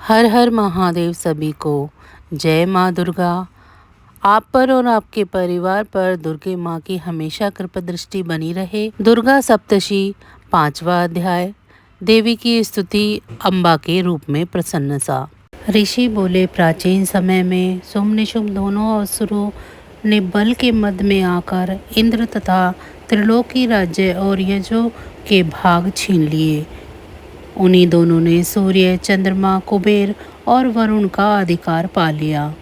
हर हर महादेव सभी को। जय माँ दुर्गा। आप पर और आपके परिवार पर दुर्गे माँ की हमेशा कृपा दृष्टि बनी रहे। दुर्गा सप्तशी 5वां अध्याय। देवी की स्तुति अम्बा के रूप में प्रसन्नता। ऋषि बोले, प्राचीन समय में शुंभ निशुंभ दोनों असुरों ने बल के मध्य में आकर इंद्र तथा त्रिलोकी राज्य और यजों के भाग छीन लिए। उन्हीं दोनों ने सूर्य, चंद्रमा, कुबेर और वरुण का अधिकार पा लिया।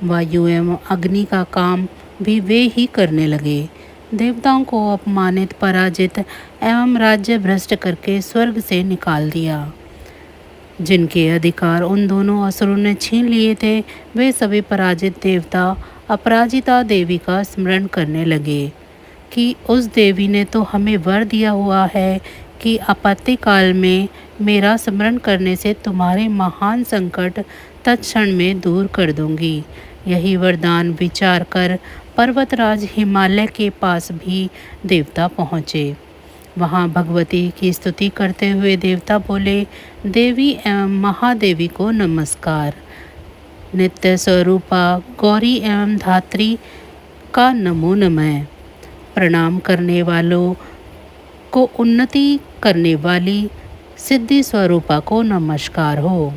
वायु एवं अग्नि का काम भी वे ही करने लगे। देवताओं को अपमानित, पराजित एवं राज्य भ्रष्ट करके स्वर्ग से निकाल दिया। जिनके अधिकार उन दोनों असुरों ने छीन लिए थे, वे सभी पराजित देवता अपराजिता देवी का स्मरण करने लगे कि उस देवी ने तो हमें वर दिया हुआ है कि आपत्ति काल में मेरा स्मरण करने से तुम्हारे महान संकट तत्क्षण में दूर कर दूंगी। यही वरदान विचार कर पर्वतराज हिमालय के पास भी देवता पहुँचे। वहाँ भगवती की स्तुति करते हुए देवता बोले, देवी एवं महादेवी को नमस्कार। नित्य स्वरूपा गौरी एवं धात्री का नमो नमः। प्रणाम करने वालों को उन्नति करने वाली सिद्धि स्वरूपा को नमस्कार हो।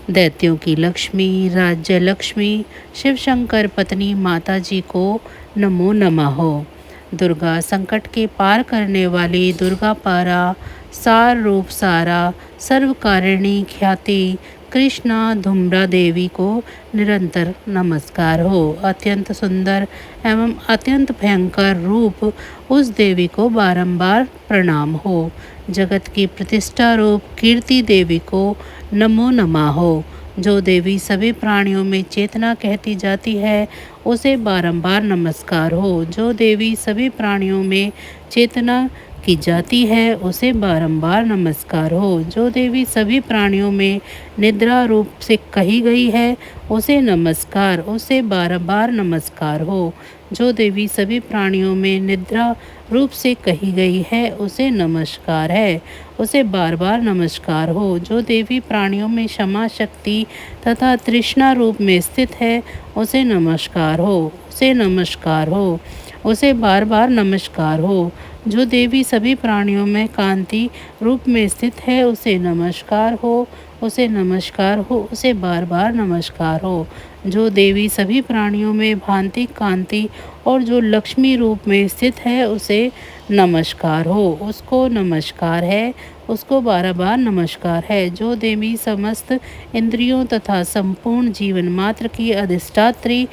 दैत्यों की लक्ष्मी, राज्य लक्ष्मी, शिव शंकर पत्नी माता जी को नमो नमः हो। दुर्गा संकट के पार करने वाली दुर्गा पारा, सार रूप सारा, सर्वकारिणी ख्याति कृष्णा धूम्रा देवी को निरंतर नमस्कार हो। अत्यंत सुंदर एवं अत्यंत भयंकर रूप उस देवी को बारंबार प्रणाम हो। जगत की प्रतिष्ठा रूप कीर्ति देवी को नमो नमः हो। जो देवी सभी प्राणियों में चेतना कहती जाती है, उसे बारंबार नमस्कार हो। जो देवी सभी प्राणियों में चेतना की जाती है, उसे बारंबार नमस्कार हो। जो देवी सभी प्राणियों में निद्रा रूप से कही गई है, उसे नमस्कार, उसे बारंबार नमस्कार हो। जो देवी सभी प्राणियों में निद्रा रूप से कही गई है, उसे नमस्कार है, उसे बार बार नमस्कार हो। जो देवी प्राणियों में क्षमा शक्ति तथा तृष्णा रूप में स्थित है, उसे नमस्कार हो, उसे नमस्कार हो, उसे बार बार नमस्कार हो। जो देवी सभी प्राणियों में कांति रूप में स्थित है, उसे नमस्कार हो, उसे नमस्कार हो, उसे बार बार नमस्कार हो। जो देवी सभी प्राणियों में भांति कांति और जो लक्ष्मी रूप में स्थित है, उसे नमस्कार हो, उसको नमस्कार है, उसको बार बार नमस्कार है। जो देवी समस्त इंद्रियों तथा संपूर्ण जीवन मात्र की अधिष्ठात्री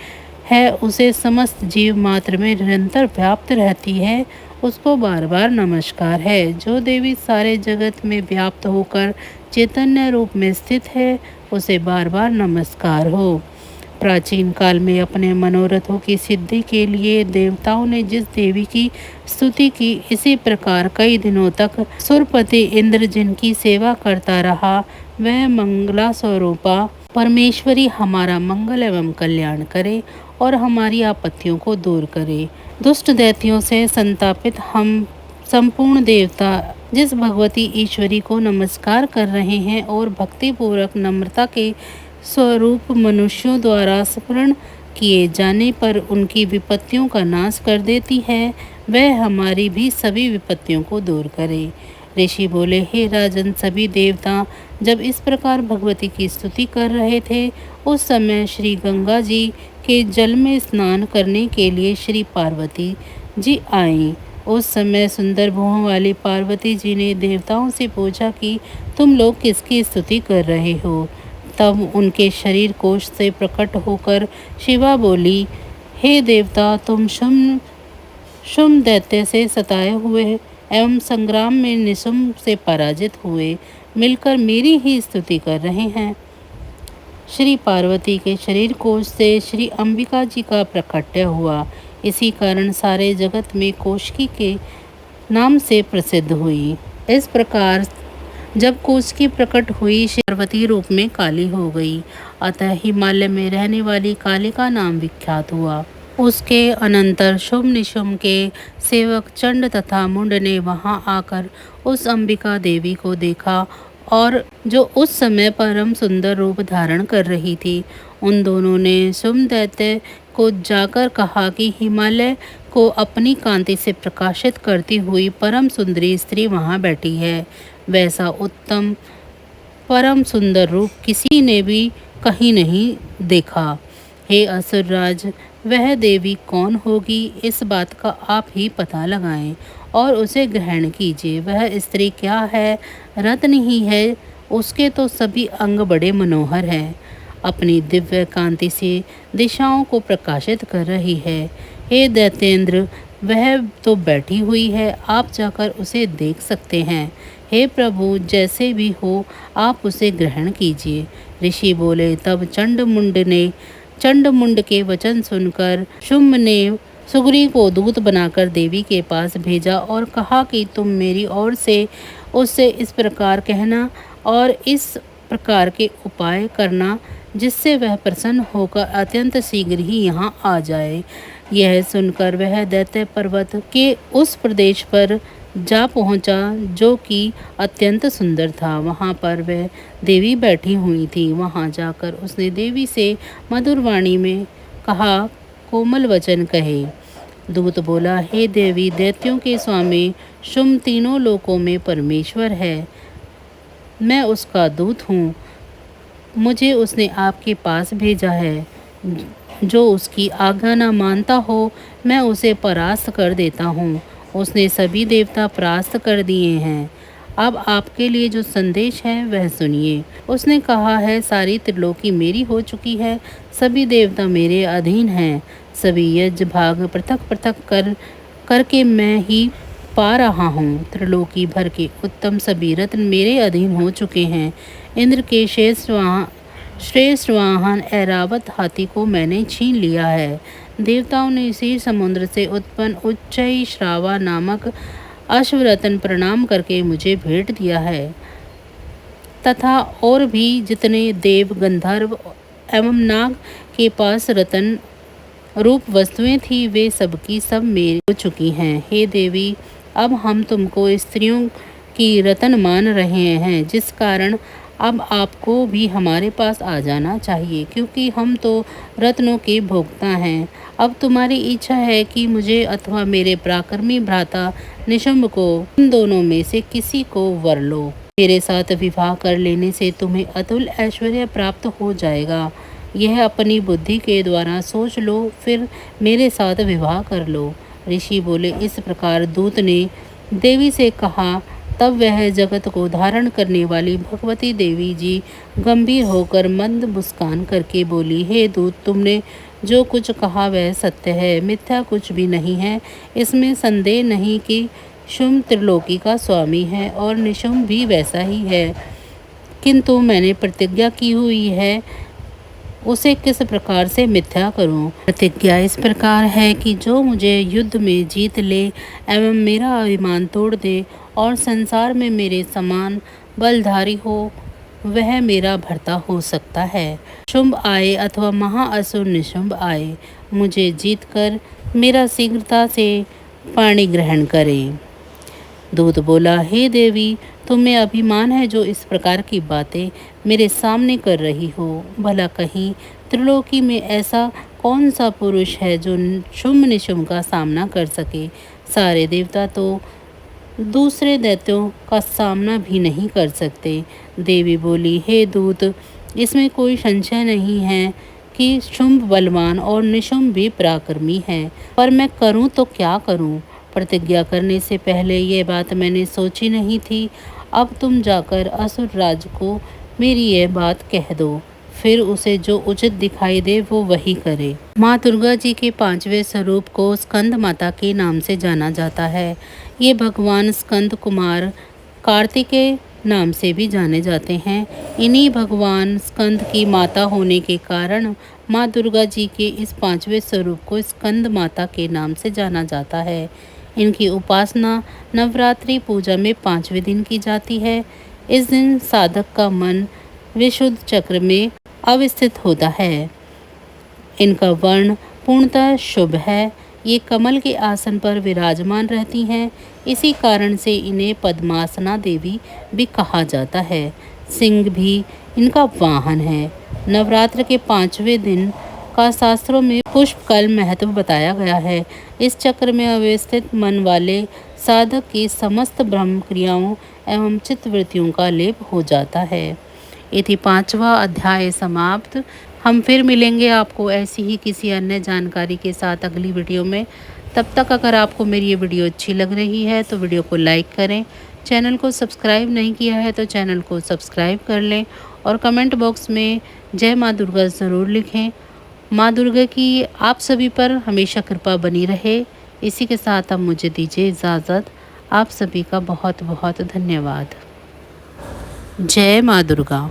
है, उसे समस्त जीव मात्र में निरंतर व्याप्त रहती है, उसको बार बार नमस्कार है। जो देवी सारे जगत में व्याप्त होकर चैतन्य रूप में स्थित है, उसे बार बार नमस्कार हो। प्राचीन काल में अपने मनोरथों की सिद्धि के लिए देवताओं ने जिस देवी की स्तुति की, इसी प्रकार कई दिनों तक सुरपति इंद्र जिनकी सेवा करता रहा, वह मंगला स्वरूपा परमेश्वरी हमारा मंगल एवं कल्याण करे और हमारी आपत्तियों को दूर करे। दुष्ट दैत्यों से संतापित हम संपूर्ण देवता जिस भगवती ईश्वरी को नमस्कार कर रहे हैं और भक्तिपूर्वक नम्रता के स्वरूप मनुष्यों द्वारा स्मरण किए जाने पर उनकी विपत्तियों का नाश कर देती है, वह हमारी भी सभी विपत्तियों को दूर करे। ऋषि बोले, हे राजन, सभी देवता जब इस प्रकार भगवती की स्तुति कर रहे थे, उस समय श्री गंगा जी के जल में स्नान करने के लिए श्री पार्वती जी आईं। उस समय सुंदर भुवों वाली पार्वती जी ने देवताओं से पूछा कि तुम लोग किसकी स्तुति कर रहे हो। तब उनके शरीर कोश से प्रकट होकर शिवा बोली, हे देवता, तुम शुंभ दैत्य से सताए हुए एवं संग्राम में निशुंभ से पराजित हुए मिलकर मेरी ही स्तुति कर रहे हैं। श्री पार्वती के शरीर कोश से श्री अंबिका जी का प्रकट्य हुआ। इसी कारण सारे जगत में कोशकी के नाम से प्रसिद्ध हुई। इस प्रकार जब कोशकी प्रकट हुई, श्री पार्वती रूप में काली हो गई, अतः हिमालय में रहने वाली काली का नाम विख्यात हुआ। उसके अनंतर शुंभ निशुंभ के सेवक चंड तथा मुंड ने वहां आकर उस अंबिका देवी को देखा और जो उस समय परम सुंदर रूप धारण कर रही थी। उन दोनों ने शुम्भ दैत्य को जाकर कहा कि हिमालय को अपनी कांति से प्रकाशित करती हुई परम सुंदरी स्त्री वहाँ बैठी है। वैसा उत्तम परम सुंदर रूप किसी ने भी कहीं नहीं देखा। हे असुरराज, वह देवी कौन होगी, इस बात का आप ही पता लगाएं और उसे ग्रहण कीजिए। वह स्त्री क्या है? रत्न ही है, उसके तो सभी अंग बड़े मनोहर हैं। अपनी दिव्य कांति से दिशाओं को प्रकाशित कर रही है। हे दैत्येंद्र, वह तो बैठी हुई है, आप जाकर उसे देख सकते हैं। हे प्रभु, जैसे भी हो आप उसे ग्रहण कीजिए। ऋषि बोले। तब चंडमुंड के वचन सुनकर शुम्भ ने सुग्रीव को दूत बनाकर देवी के पास भेजा और कहा कि तुम मेरी ओर से उससे इस प्रकार कहना और इस प्रकार के उपाय करना जिससे वह प्रसन्न होकर अत्यंत शीघ्र ही यहाँ आ जाए। यह सुनकर वह दैत्य पर्वत के उस प्रदेश पर जा पहुंचा जो कि अत्यंत सुंदर था। वहां पर वह देवी बैठी हुई थी। वहां जाकर उसने देवी से मधुर वाणी में कहा, कोमल वचन कहे। दूत बोला, हे देवी, दैत्यों के स्वामी शुम्भ तीनों लोकों में परमेश्वर है। मैं उसका दूत हूँ। मुझे उसने आपके पास भेजा है। जो उसकी आज्ञा न मानता हो, मैं उसे परास्त कर देता हूँ। उसने सभी देवता परास्त कर दिए हैं। अब आपके लिए जो संदेश है वह सुनिए। उसने कहा है, सारी त्रिलोकी मेरी हो चुकी है, सभी देवता मेरे अधीन हैं, सभी यज्ञ भाग पृथक पृथक करके मैं ही पा रहा हूँ। त्रिलोकी भर के उत्तम सभी रत्न मेरे अधीन हो चुके हैं। इंद्र के श्रेष्ठ वाहन ऐरावत हाथी को मैंने छीन लिया है। देवताओं ने इसी समुद्र से उत्पन्न उच्चई श्रावा नामक अश्वरत्न प्रणाम करके मुझे भेंट दिया है, तथा और भी जितने देव गंधर्व एवं नाग के पास रत्न रूप वस्तुएं थी वे सब की सब मेरी हो चुकी हैं। हे देवी, अब हम तुमको स्त्रियों की रत्न मान रहे हैं, जिस कारण अब आपको भी हमारे पास आ जाना चाहिए, क्योंकि हम तो रत्नों के भोक्ता हैं। अब तुम्हारी इच्छा है कि मुझे अथवा मेरे पराक्रमी भ्राता निशुम्भ को, इन दोनों में से किसी को वर लो। मेरे साथ विवाह कर लेने से तुम्हें अतुल ऐश्वर्य प्राप्त हो जाएगा। यह अपनी बुद्धि के द्वारा सोच लो, फिर मेरे साथ विवाह कर लो। ऋषि बोले। इस प्रकार दूत ने देवी से कहा। तब वह जगत को धारण करने वाली भगवती देवी जी गंभीर होकर मंद मुस्कान करके बोली, हे दूत, तुमने जो कुछ कहा वह सत्य है, मिथ्या कुछ भी नहीं है। इसमें संदेह नहीं कि शुम्भ त्रिलोकी का स्वामी है और निशुम्भ भी वैसा ही है, किंतु मैंने प्रतिज्ञा की हुई है, उसे किस प्रकार से मिथ्या करूं। प्रतिज्ञा इस प्रकार है कि जो मुझे युद्ध में जीत ले एवं मेरा अभिमान तोड़ दे और संसार में मेरे समान बलधारी हो, वह मेरा भर्ता हो सकता है। शुम्भ आए अथवा महाअसुर निशुम्भ आए, मुझे जीतकर मेरा शीघ्रता से पाणी ग्रहण करें। दूत बोला, हे देवी, तुम्हें अभिमान है जो इस प्रकार की बातें मेरे सामने कर रही हो। भला कहीं त्रिलोकी में ऐसा कौन सा पुरुष है जो शुम्भ निशुम्भ का सामना कर सके। सारे देवता तो दूसरे दैत्यों का सामना भी नहीं कर सकते। देवी बोली, हे दूत, इसमें कोई संशय नहीं है कि शुम्भ बलवान और निशुम्भ भी पराक्रमी है, पर मैं करूं तो क्या करूं। प्रतिज्ञा करने से पहले यह बात मैंने सोची नहीं थी। अब तुम जाकर असुर राज को मेरी यह बात कह दो, फिर उसे जो उचित दिखाई दे वो वही करे। माँ दुर्गा जी के 5वें स्वरूप को स्कंद माता के नाम से जाना जाता है। ये भगवान स्कंद कुमार कार्तिकेय नाम से भी जाने जाते हैं। इन्हीं भगवान स्कंद की माता होने के कारण माँ दुर्गा जी के इस 5वें स्वरूप को स्कंद माता के नाम से जाना जाता है। इनकी उपासना नवरात्रि पूजा में 5वें दिन की जाती है। इस दिन साधक का मन विशुद्ध चक्र में अवस्थित होता है। इनका वर्ण पूर्णतः शुभ है। ये कमल के आसन पर विराजमान रहती हैं। इसी कारण से इन्हें पद्मासना देवी भी कहा जाता है। सिंह भी इनका वाहन है। नवरात्र के 5वें दिन का शास्त्रों में पुष्पकल महत्व बताया गया है। इस चक्र में अवस्थित मन वाले साधक की समस्त ब्रह्म क्रियाओं एवं चित्तवृत्तियों का लेप हो जाता है। इति 5वां अध्याय समाप्त। हम फिर मिलेंगे आपको ऐसी ही किसी अन्य जानकारी के साथ अगली वीडियो में। तब तक अगर आपको मेरी ये वीडियो अच्छी लग रही है तो वीडियो को लाइक करें। चैनल को सब्सक्राइब नहीं किया है तो चैनल को सब्सक्राइब कर लें और कमेंट बॉक्स में जय माँ दुर्गा ज़रूर लिखें। माँ दुर्गा की आप सभी पर हमेशा कृपा बनी रहे। इसी के साथ अब मुझे दीजिए इजाज़त। आप सभी का बहुत बहुत धन्यवाद। जय माँ दुर्गा।